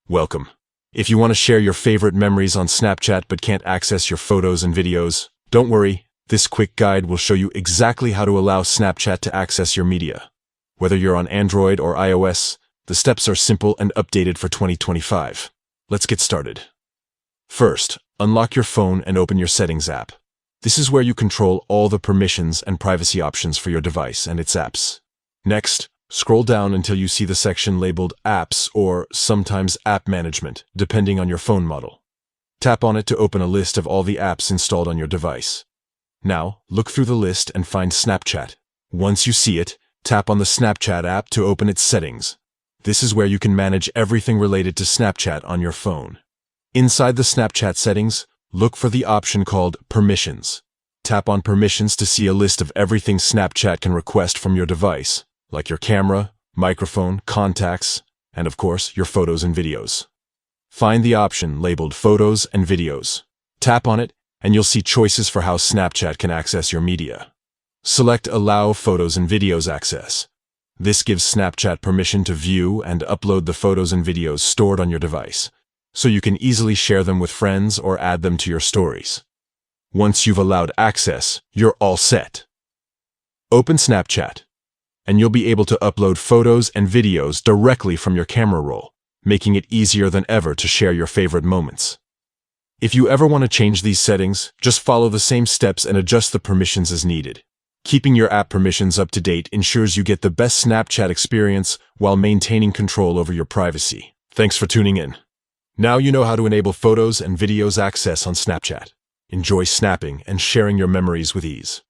Welcome. If you want to share your favorite memories on Snapchat but can't access your photos and videos, don't worry. This quick guide will show you exactly how to allow Snapchat to access your media. Whether you're on Android or iOS, the steps are simple and updated for 2025. Let's get started. First, unlock your phone and open your Settings app. This is where you control all the permissions and privacy options for your device and its apps. Next, scroll down until you see the section labeled Apps or sometimes App Management, depending on your phone model. Tap on it to open a list of all the apps installed on your device. Now, look through the list and find Snapchat. Once you see it, tap on the Snapchat app to open its settings. This is where you can manage everything related to Snapchat on your phone. Inside the Snapchat settings, look for the option called Permissions. Tap on Permissions to see a list of everything Snapchat can request from your device, like your camera, microphone, contacts, and of course, your photos and videos. Find the option labeled Photos and Videos. Tap on it, and you'll see choices for how Snapchat can access your media. Select Allow Photos and Videos Access. This gives Snapchat permission to view and upload the photos and videos stored on your device, so you can easily share them with friends or add them to your stories. Once you've allowed access, you're all set. Open Snapchat, and you'll be able to upload photos and videos directly from your camera roll, making it easier than ever to share your favorite moments. If you ever want to change these settings, just follow the same steps and adjust the permissions as needed. Keeping your app permissions up to date ensures you get the best Snapchat experience while maintaining control over your privacy. Thanks for tuning in. Now you know how to enable photos and videos access on Snapchat. Enjoy snapping and sharing your memories with ease.